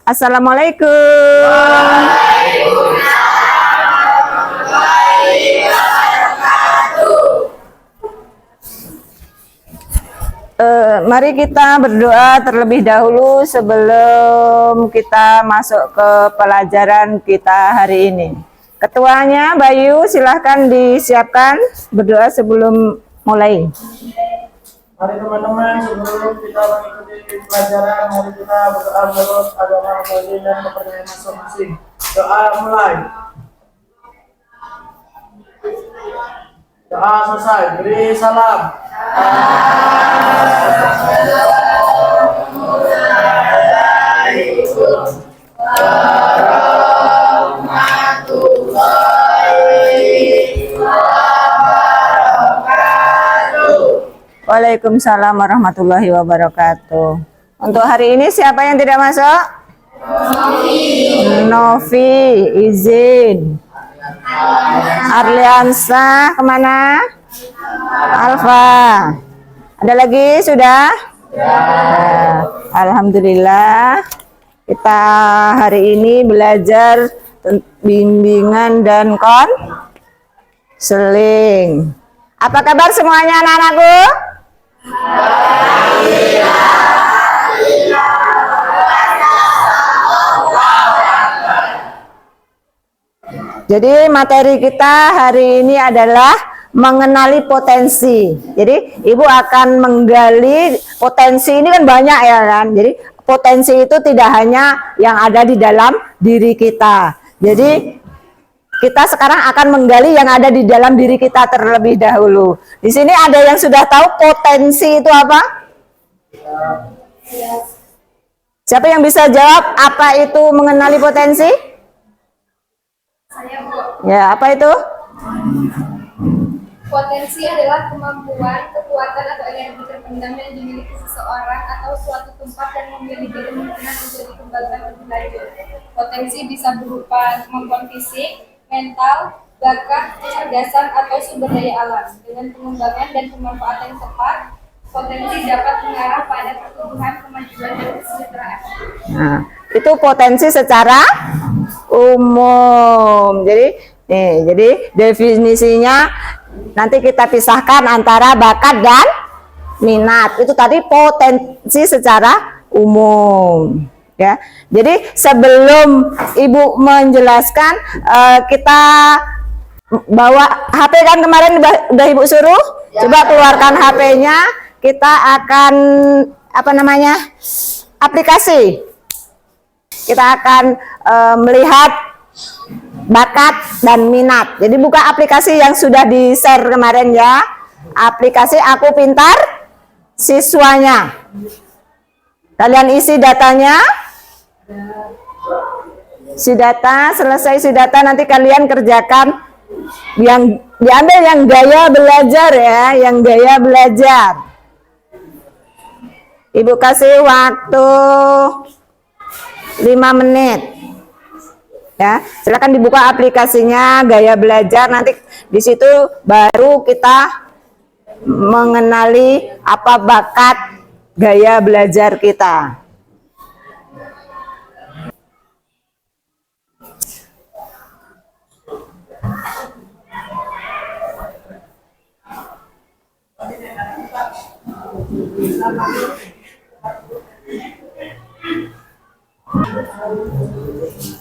Assalamualaikum. Mari kita berdoa terlebih dahulu sebelum kita masuk ke pelajaran kita hari ini. Ketuanya Bayu, silahkan disiapkan berdoa sebelum mulai. Mari teman-teman, sebelum kita mengikuti pelajaran, mari kita berdoa menurut agama masing-masing dan kepercayaan masing-masing. Doa mulai. Doa selesai. Beri salam. Waalaikumsalam warahmatullahi wabarakatuh. Untuk hari ini siapa yang tidak masuk? Novi, izin. Arliansa kemana? Alfa. Ada lagi sudah? Alhamdulillah. Kita hari ini belajar bimbingan dan konseling. Apa kabar semuanya anak-anakku? Jadi materi kita hari ini adalah mengenali potensi. Jadi ibu akan menggali potensi ini kan banyak ya kan. Jadi potensi itu tidak hanya yang ada di dalam diri kita. Jadi kita sekarang akan menggali yang ada di dalam diri kita terlebih dahulu. Di sini ada yang sudah tahu potensi itu apa? Siapa yang bisa jawab apa itu mengenali potensi? Saya, Bu. Ya, apa itu? Potensi adalah kemampuan, kekuatan atau energi terpendam yang dimiliki seseorang atau suatu tempat yang memiliki kemungkinan untuk dikembangkan lebih lanjut. Potensi bisa berupa kemampuan fisik, mental, bakat, kecerdasan atau sumber daya alam. Dengan pengembangan dan pemanfaatan yang tepat, potensi dapat mengarah pada pertumbuhan, kemajuan, dan kesejahteraan. Nah, itu potensi secara umum. Jadi definisinya nanti kita pisahkan antara bakat dan minat. Itu tadi potensi secara umum. Ya, jadi sebelum ibu menjelaskan, kita bawa HP kan kemarin udah ibu suruh. Coba keluarkan HP-nya. Kita akan aplikasi. Kita akan melihat bakat dan minat. Jadi buka aplikasi yang sudah di-share kemarin ya. Aplikasi Aku Pintar Siswanya. Kalian isi datanya. Si data, selesai si data nanti kalian kerjakan yang diambil yang gaya belajar ya, yang gaya belajar. Ibu kasih waktu 5 menit. Ya, silakan dibuka aplikasinya gaya belajar, nanti di situ baru kita mengenali apa bakat gaya belajar kita.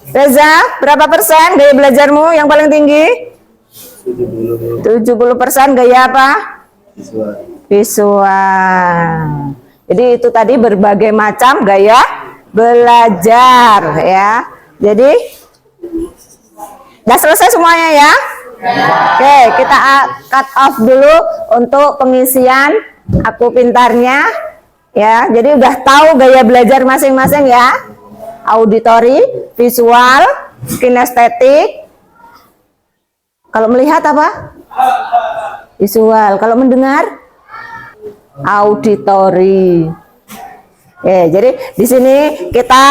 Reza, berapa persen gaya belajarmu yang paling tinggi? 70% gaya apa? Visual. Jadi itu tadi berbagai macam gaya belajar ya. Jadi udah selesai semuanya ya? Oke, kita cut off dulu untuk pengisian Aku Pintarnya ya. Jadi udah tahu gaya belajar masing-masing ya. Auditori, visual, kinestetik. Kalau melihat apa? Visual. Kalau mendengar? Auditori. Jadi di sini kita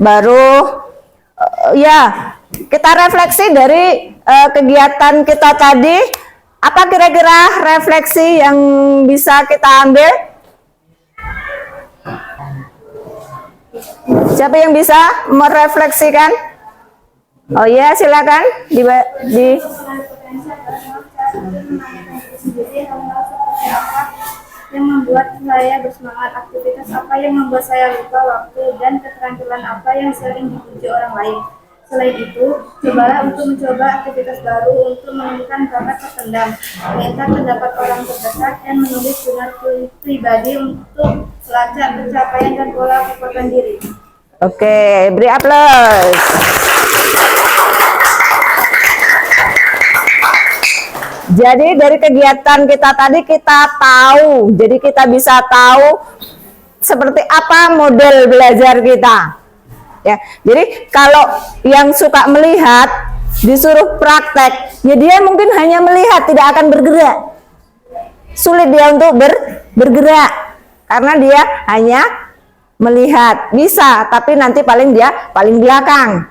baru kita refleksi dari kegiatan kita tadi. Apa kira-kira refleksi yang bisa kita ambil? Siapa yang bisa merefleksikan? Oh ya, silakan di sendiri, hal-hal seperti apa yang membuat saya bersemangat, aktivitas apa yang membuat saya lupa waktu, dan keterampilan apa yang sering dipuji orang lain. Selain itu, cobalah untuk mencoba aktivitas baru untuk menemukan bakat terpendam, minta pendapat orang terdekat, dan menulis jurnal pribadi untuk melacak pencapaian dan pola kekuatan diri. Oke, beri aplaus. Jadi dari kegiatan kita tadi kita tahu, jadi kita bisa tahu seperti apa model belajar kita. Ya, jadi kalau yang suka melihat disuruh praktek, ya dia mungkin hanya melihat, tidak akan bergerak. Sulit dia untuk bergerak karena dia hanya melihat. Bisa, tapi nanti dia paling belakang.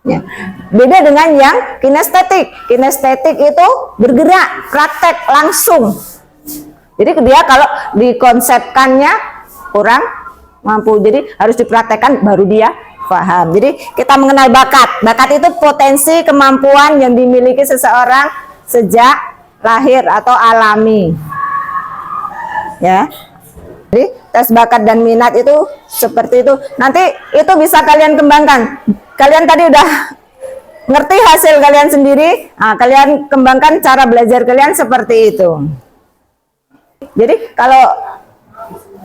Ya. Beda dengan yang kinestetik. Kinestetik itu bergerak, praktek langsung. Jadi dia kalau dikonsepkannya kurang mampu. Jadi harus dipraktekkan baru dia paham. Jadi kita mengenal bakat. Bakat itu potensi kemampuan yang dimiliki seseorang sejak lahir atau alami. Ya. Jadi tes bakat dan minat itu seperti itu. Nanti itu bisa kalian kembangkan. Kalian tadi udah ngerti hasil kalian sendiri. Nah, kalian kembangkan cara belajar kalian seperti itu. Jadi kalau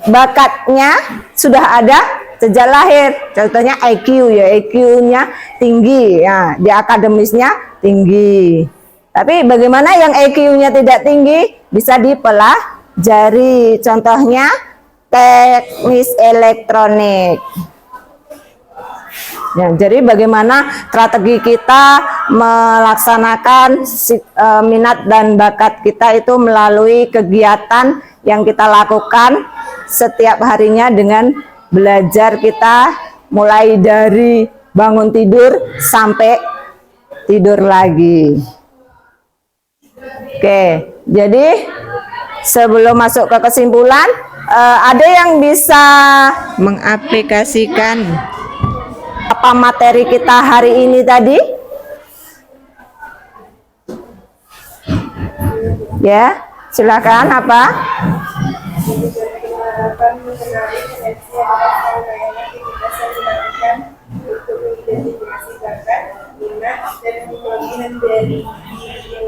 bakatnya sudah ada sejak lahir, contohnya IQ ya, IQ-nya tinggi, ya, di akademisnya tinggi. Tapi bagaimana yang IQ-nya tidak tinggi bisa dipelajari, contohnya teknis elektronik. Ya, jadi bagaimana strategi kita melaksanakan minat dan bakat kita itu melalui kegiatan yang kita lakukan setiap harinya dengan belajar kita mulai dari bangun tidur sampai tidur lagi. Oke, jadi sebelum masuk ke kesimpulan, ada yang bisa mengaplikasikan apa materi kita hari ini tadi? Ya, silakan apa? Harapan mengenali potensi adalah rangkaian aktivitas yang dilakukan untuk mengidentifikasi bakat, minat, dan kelebihan dari diri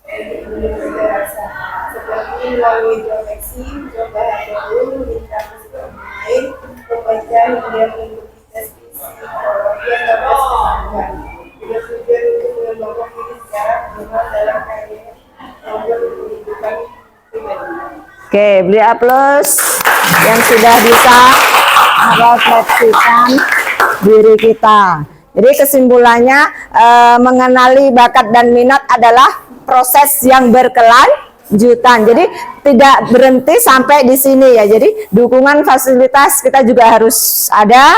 yang berbeda rasa, seperti melalui refleksi, mencoba hal baru, meminta masukan orang lain, membaca hingga mengikuti tes psikologi yang dapat dilakukan. Dengan tujuan untuk mengembangkan diri secara optimal dalam karir maupun kehidupan pribadi. Oke, beri aplaus yang sudah bisa merefleksikan diri kita. Jadi kesimpulannya mengenali bakat dan minat adalah proses yang berkelanjutan. Jadi tidak berhenti sampai di sini ya. Jadi dukungan fasilitas kita juga harus ada.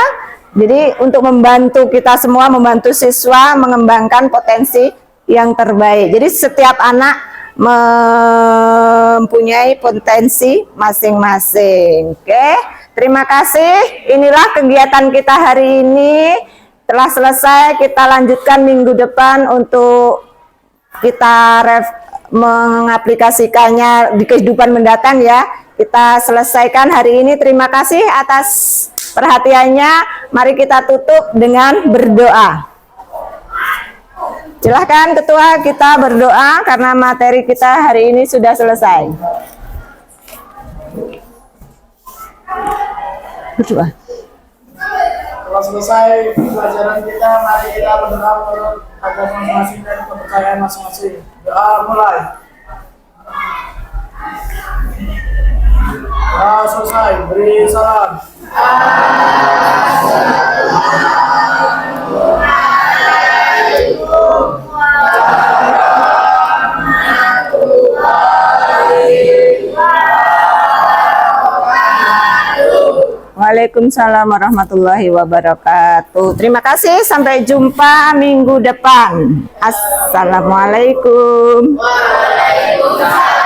Jadi untuk membantu kita semua, membantu siswa mengembangkan potensi yang terbaik. Jadi setiap anak mempunyai potensi masing-masing. Oke, terima kasih. Inilah kegiatan kita hari ini. Telah selesai, kita lanjutkan minggu depan untuk kita mengaplikasikannya di kehidupan mendatang ya. Kita selesaikan hari ini. Terima kasih atas perhatiannya. Mari kita tutup dengan berdoa. Silahkan Ketua, kita berdoa karena materi kita hari ini sudah selesai. Berdoa. Setelah selesai pelajaran kita, mari kita berdoa menurut agama masing-masing dan kepercayaan masing-masing. Doa mulai. Doa selesai, beri salam. Waalaikumsalam warahmatullahi wabarakatuh. Terima kasih, sampai jumpa minggu depan. Assalamualaikum. Waalaikumsalam.